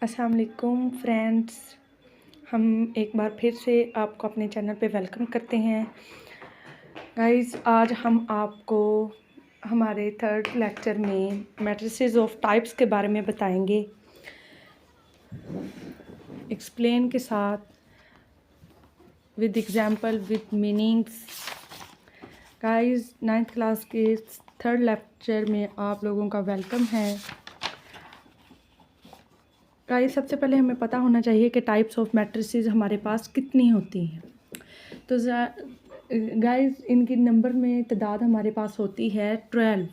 अस्सलाम वालेकुम फ्रेंड्स, हम एक बार फिर से आपको अपने चैनल पे वेलकम करते हैं। गाइस, आज हम आपको हमारे थर्ड लेक्चर में मैट्रिसेस ऑफ टाइप्स के बारे में बताएंगे, एक्सप्लेन के साथ, with example, with meanings. Guys, 9th class के थर्ड लेक्चर में आप लोगों का वेलकम है। गाइस, सबसे पहले हमें पता होना चाहिए कि टाइप्स ऑफ मैट्रिसेस हमारे पास कितनी होती हैं। तो गाइस, इनकी नंबर में तादाद हमारे पास होती है 12।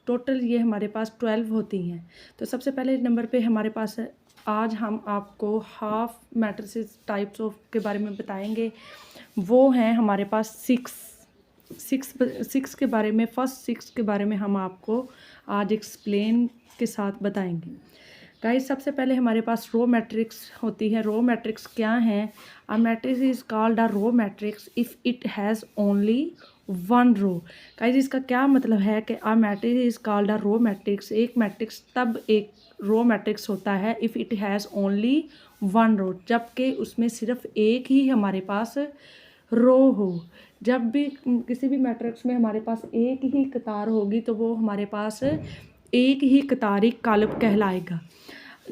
टोटल ये हमारे पास 12 होती हैं। तो सबसे पहले नंबर पे हमारे पास आज हम आपको हाफ मैट्रिसेस टाइप्स ऑफ के बारे में बताएंगे। वो हैं हमारे पास सिक्स के बारे में, फर्स्ट 6 के बारे में हम आपको आज एक्सप्लेन के साथ बताएंगे। गाइस, सबसे पहले हमारे पास रो मैट्रिक्स होती है। रो मैट्रिक्स क्या है? A matrix is called a row matrix if it has only one row. Guys, इसका क्या मतलब है कि a matrix is called a row matrix, एक मैट्रिक्स तब एक रो मैट्रिक्स होता है if it has only one row, जबकि उसमें सिर्फ एक ही हमारे पास रो हो। जब भी किसी भी मैट्रिक्स में हमारे पास एक ही कतार होगी तो वो हमारे पास एक ही कतारी काल्प कहलाएगा।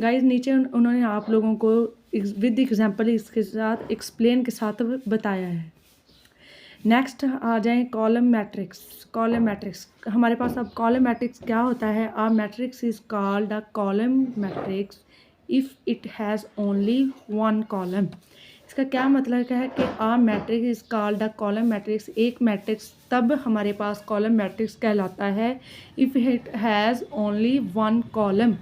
गाइस, नीचे उन्होंने आप लोगों को विद एग्जांपल इसके साथ एक्सप्लेन के साथ बताया है। नेक्स्ट आ जाएं कॉलम मैट्रिक्स। कॉलम मैट्रिक्स हमारे पास अब कॉलम मैट्रिक्स क्या होता है? A matrix is called a column matrix if it has only one column. इसका क्या मतलब है कि a matrix is called a column matrix, एक मैट्रिक्स तब हमारे पास कॉलम मैट्रिक्स कहलाता है if it has only one column,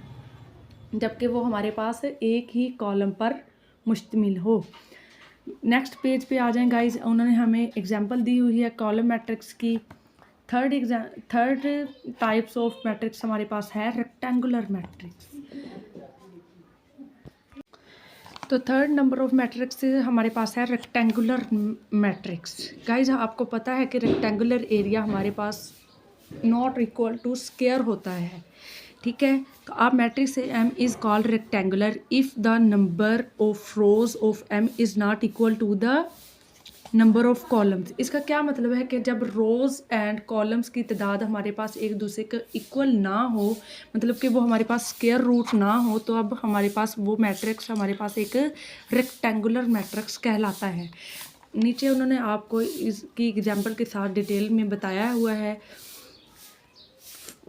जबकि वो हमारे पास एक ही कॉलम पर मुश्तमिल हो। नेक्स्ट पेज पे आ जाएं गाइस, उन्होंने हमें एग्जांपल दी हुई है कॉलम मैट्रिक्स की। थर्ड टाइप्स ऑफ मैट्रिक्स हमारे पास है रेक्टेंगुलर मैट्रिक्स। तो थर्ड नंबर ऑफ मैट्रिक्स हमारे पास है रेक्टेंगुलर मैट्रिक्स। गाइस, आपको पता है कि रेक्टेंगुलर एरिया हमारे पास नॉट इक्वल टू स्क्वायर होता है, ठीक है। तो आप matrix M is called rectangular if the number of rows of M is not equal to the number of columns. इसका क्या मतलब है कि जब रोज़ एंड कॉलम्स की तादाद हमारे पास एक दूसरे के इक्वल ना हो, मतलब कि वो हमारे पास स्क्वायर रूट ना हो, तो अब हमारे पास वो मैट्रिक्स हमारे पास एक रेक्टेंगुलर मैट्रिक्स कहलाता है। नीचे उन्होंने आपको इसकी एग्जांपल के साथ डिटेल में बताया हुआ है।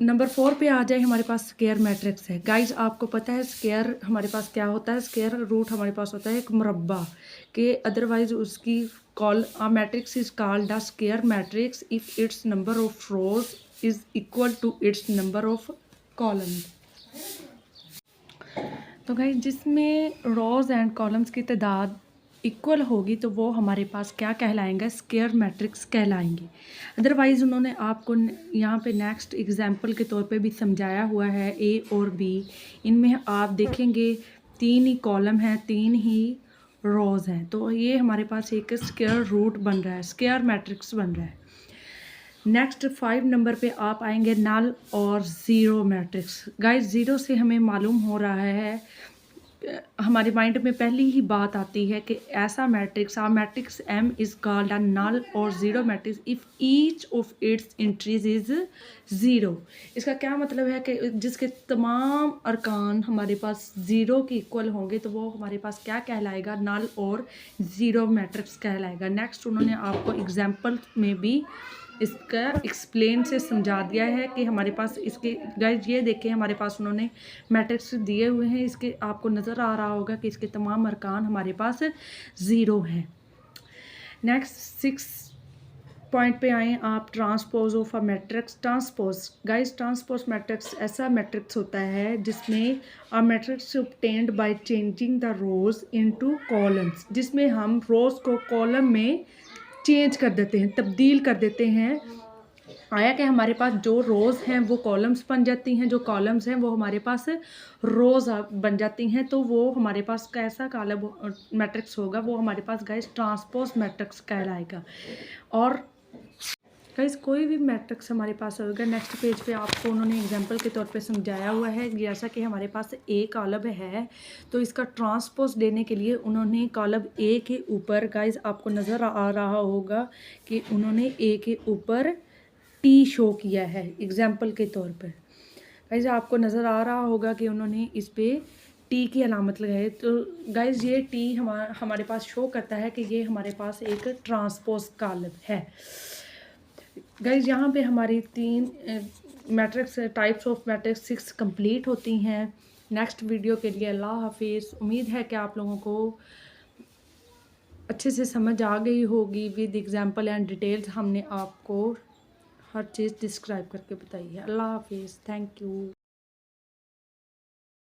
नंबर 4 पे आ जाए, हमारे पास स्क्वायर मैट्रिक्स है। गाइस, आपको पता है स्क्वायर हमारे पास क्या होता है? स्क्वायर रूट हमारे पास होता है एक मुरब्बा के, अदरवाइज उसकी matrix is called a square matrix if its number of rows is equal to its number of columns. तो गाइस, जिसमें रोज एंड कॉलम्स की तादाद इक्वल होगी तो वो हमारे पास क्या कहलाएंगे? स्क्वायर मैट्रिक्स कहलाएंगे। अदरवाइज़ उन्होंने आपको यहाँ पे नेक्स्ट एग्जांपल के तौर पे भी समझाया हुआ है ए और बी। इनमें आप देखेंगे 3 ही कॉलम हैं, 3 ही रोज हैं, तो ये हमारे पास एक स्क्वायर रूट बन रहा है, स्क्वायर मैट्रिक्स बन रहा है। नेक्स्ट 5 नंबर पे आप आएंगे नल और ज़ीरो मैट्रिक्स। गाइस, ज़ीरो से हमें मालूम हो रहा है, हमारे माइंड में पहली ही बात आती है कि ऐसा matrix matrix M is called a null और zero matrix if each of its entries is zero. इसका क्या मतलब है कि जिसके तमाम अरकान हमारे पास ज़ीरो के इक्वल होंगे तो वो हमारे पास क्या कहलाएगा? नल और ज़ीरो मैट्रिक्स कहलाएगा। नेक्स्ट उन्होंने आपको एग्जाम्पल में भी इसका एक्सप्लेन से समझा दिया है कि हमारे पास इसके गाइस, ये देखें हमारे पास उन्होंने मैट्रिक्स दिए हुए हैं, इसके आपको नज़र आ रहा होगा कि इसके तमाम अरकान हमारे पास ज़ीरो हैं। नेक्स्ट 6 पॉइंट पे आए आप, transpose of a matrix. Transpose guys, transpose matrix ऐसा मैट्रिक्स होता है जिसमें a matrix obtained by changing the rose into columns, जिसमें हम रोज को कॉलम में चेंज कर देते हैं, तब्दील कर देते हैं। आया कि हमारे पास जो रोज़ हैं वो कॉलम्स बन जाती हैं, जो कॉलम्स हैं वो हमारे पास रोज़ बन जाती हैं, तो वो हमारे पास कैसा कॉलम मैट्रिक्स होगा? वो हमारे पास गाइस ट्रांसपोज मैट्रिक्स कहलाएगा। और गाइस कोई भी मैट्रिक्स हमारे पास होगा, नेक्स्ट पेज पे आपको उन्होंने एग्जांपल के तौर पे समझाया हुआ है। जैसा कि हमारे पास ए कॉलम है तो इसका ट्रांसपोज देने के लिए उन्होंने कॉलम ए के ऊपर, गाइस आपको नज़र आ रहा होगा कि उन्होंने ए के ऊपर टी शो किया है एग्जाम्पल के तौर पर। गाइस आपको नज़र आ रहा होगा कि उन्होंने इस पर टी की अलामत लगाई। तो गाइस ये टी हमारे पास शो करता है कि ये हमारे पास एक ट्रांसपोज कॉलम है। गाइस यहाँ पे हमारी 3 matrix types of matrix 6 complete होती हैं। नेक्स्ट वीडियो के लिए अल्लाह हाफिज़। उम्मीद है कि आप लोगों को अच्छे से समझ आ गई होगी। विद एग्जांपल एंड डिटेल्स हमने आपको हर चीज़ डिस्क्राइब करके बताई है। अल्लाह हाफिज़, थैंक यू।